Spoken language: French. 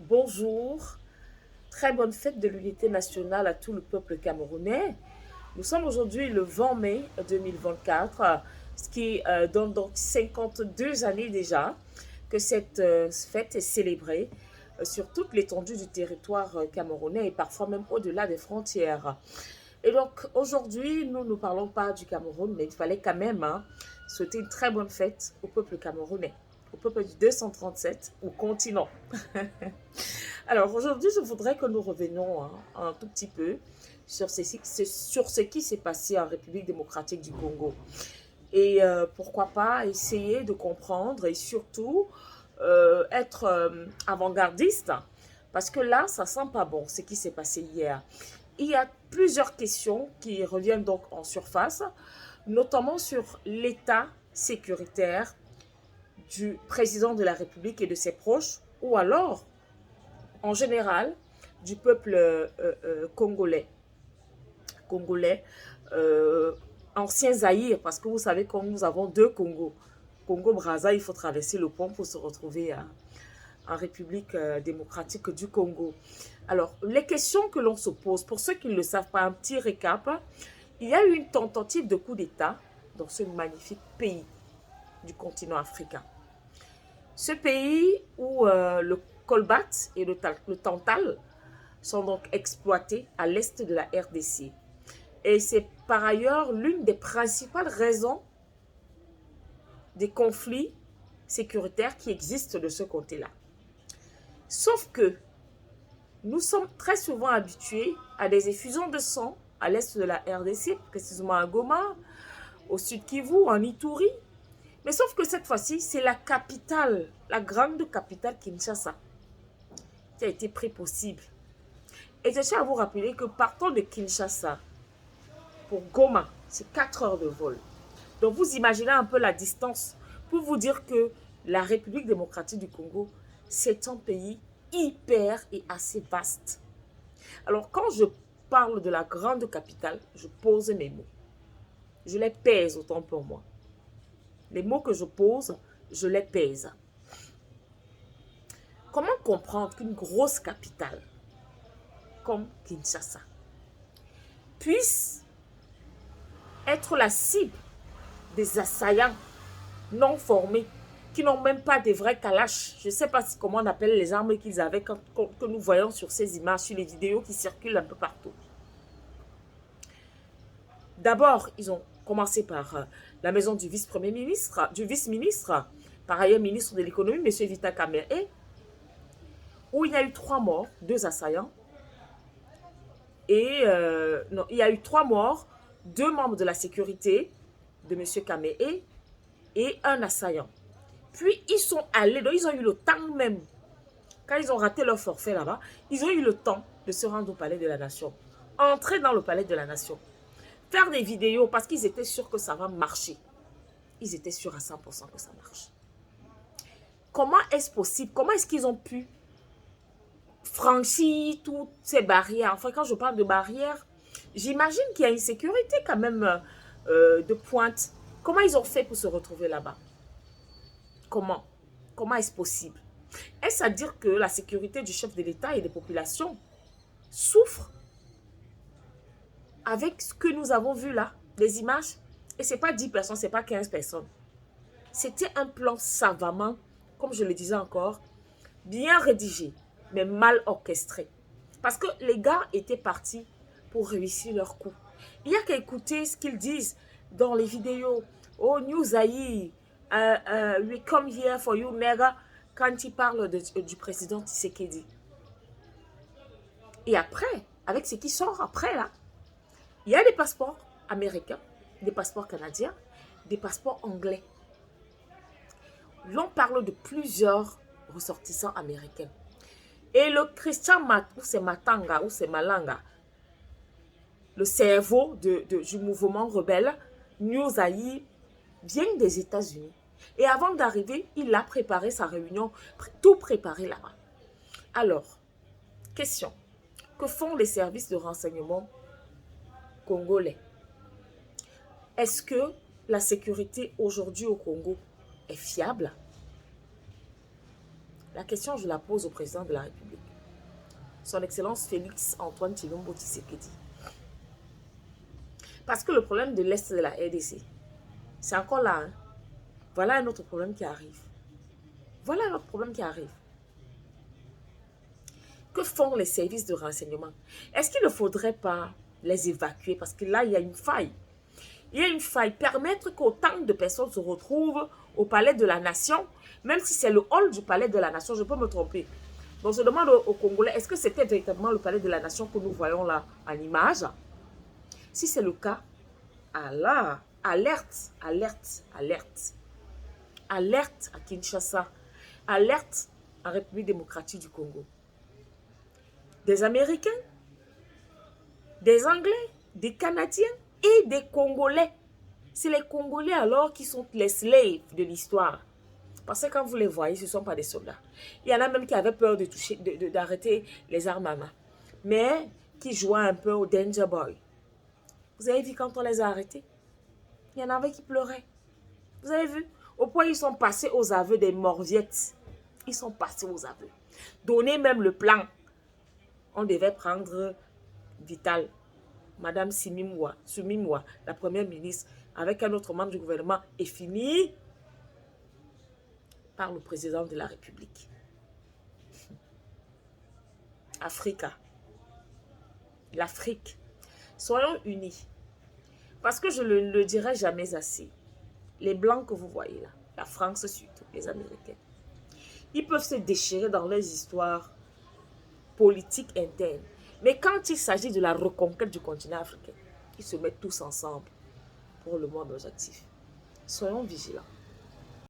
bonjour, très bonne fête de l'unité nationale à tout le peuple camerounais. Nous sommes aujourd'hui le 20 mai 2024, ce qui donne donc 52 années déjà que cette fête est célébrée sur toute l'étendue du territoire camerounais et parfois même au-delà des frontières. Et donc aujourd'hui, nous ne parlons pas du Cameroun, mais il fallait quand même souhaiter une très bonne fête au peuple camerounais, au peuple du 237, au continent. Alors aujourd'hui, je voudrais que nous revenions un tout petit peu sur ce qui s'est passé en République démocratique du Congo. Et pourquoi pas essayer de comprendre et surtout être avant-gardiste, parce que là, ça sent pas bon ce qui s'est passé hier. Il y a plusieurs questions qui reviennent donc en surface, notamment sur l'état sécuritaire du président de la République et de ses proches, ou alors, en général, du peuple congolais. Congolais, ancien Zaïre, parce que vous savez que nous avons deux Congos. Congo-Brazza, il faut traverser le pont pour se retrouver en République démocratique du Congo. Alors, les questions que l'on se pose, pour ceux qui ne le savent pas, un petit récap, il y a eu une tentative de coup d'État dans ce magnifique pays du continent africain. Ce pays où le colbat et le tantal sont donc exploités à l'est de la RDC. Et c'est par ailleurs l'une des principales raisons des conflits sécuritaires qui existent de ce côté-là. Sauf que nous sommes très souvent habitués à des effusions de sang à l'est de la RDC, précisément à Goma, au sud Kivu, en Ituri. Mais sauf que cette fois-ci, c'est la capitale, la grande capitale Kinshasa, qui a été pris possible. Et je tiens à vous rappeler que partant de Kinshasa pour Goma, c'est 4 heures de vol. Donc vous imaginez un peu la distance pour vous dire que la République démocratique du Congo, c'est un pays hyper et assez vaste. Alors quand je parle de la grande capitale, je pose mes mots. Je les pèse autant pour moi. Les mots que je pose, je les pèse. Comment comprendre qu'une grosse capitale comme Kinshasa puisse être la cible des assaillants non formés qui n'ont même pas de vrais kalash. Je ne sais pas comment on appelle les armes qu'ils avaient que nous voyons sur ces images, sur les vidéos qui circulent un peu partout. D'abord, ils ont commencé par la maison du vice-premier ministre, du vice-ministre, par ailleurs ministre de l'économie, M. Vital Kamerhe, où il y a eu 3 morts, 2 assaillants. Et non, il y a eu 3 morts, 2 membres de la sécurité de M. Kamerhe et un assaillant. Puis ils sont allés, donc ils ont eu le temps même, quand ils ont raté leur forfait là-bas, ils ont eu le temps de se rendre au palais de la nation, entrer dans le palais de la nation, faire des vidéos parce qu'ils étaient sûrs que ça va marcher. Ils étaient sûrs à 100% que ça marche. Comment est-ce possible? Comment est-ce qu'ils ont pu franchir toutes ces barrières? Enfin, quand je parle de barrières, j'imagine qu'il y a une sécurité quand même de pointe. Comment ils ont fait pour se retrouver là-bas? Comment? Comment est-ce possible? Est-ce à dire que la sécurité du chef de l'État et des populations souffre avec ce que nous avons vu là, les images? Et ce n'est pas 10 personnes, ce n'est pas 15 personnes. C'était un plan savamment, comme je le disais encore, bien rédigé, mais mal orchestré. Parce que les gars étaient partis pour réussir leur coup. Il n'y a qu'à écouter ce qu'ils disent dans les vidéos. Oh, New Zaïre, we come here for you, nigga, quand ils parlent du président Tshisekedi. Et après, avec ce qui sort après là, il y a des passeports américains, des passeports canadiens, des passeports anglais. L'on parle de plusieurs ressortissants américains. Et le Christian ou c'est Matanga, ou c'est Malanga, le cerveau du mouvement rebelle, New Zaïre, vient des États-Unis. Et avant d'arriver, il a préparé sa réunion, tout préparé là-bas. Alors, question, que font les services de renseignement congolais? Est-ce que la sécurité aujourd'hui au Congo est fiable? La question, je la pose au président de la République. son Excellence Félix Antoine Tshilombo Tshisekedi. Parce que le problème de l'Est de la RDC, c'est encore là. Hein. Voilà un autre problème qui arrive. Voilà un autre problème qui arrive. Que font les services de renseignement? Est-ce qu'il ne faudrait pas les évacuer? Parce que là, il y a une faille. Il y a une faille. Permettre qu'autant de personnes se retrouvent au palais de la nation, même si c'est le hall du palais de la nation, je peux me tromper. Donc, je demande aux Congolais, est-ce que c'était véritablement le palais de la nation que nous voyons là en image? Si c'est le cas, Allah, alerte, alerte, alerte. Alerte à Kinshasa. Alerte en République démocratique du Congo. Des Américains, des Anglais, des Canadiens et des Congolais. C'est les Congolais alors qui sont les slaves de l'histoire. Parce que quand vous les voyez, ce ne sont pas des soldats. Il y en a même qui avaient peur de toucher, d'arrêter les armes à main. Mais qui jouaient un peu au Danger Boy. Vous avez vu quand on les a arrêtés? Il y en avait qui pleuraient. Vous avez vu? Au point ils sont passés aux aveux des morviettes. Ils sont passés aux aveux. Donner même le plan. On devait prendre Vital, Madame Sumimwa, la première ministre, avec un autre membre du gouvernement, et fini par le président de la République. Africa. L'Afrique. Soyons unis. Parce que je ne le dirai jamais assez. Les Blancs que vous voyez là, la France surtout, les Américains, ils peuvent se déchirer dans leurs histoires politiques internes. Mais quand il s'agit de la reconquête du continent africain, ils se mettent tous ensemble pour le monde objectif. Soyons vigilants.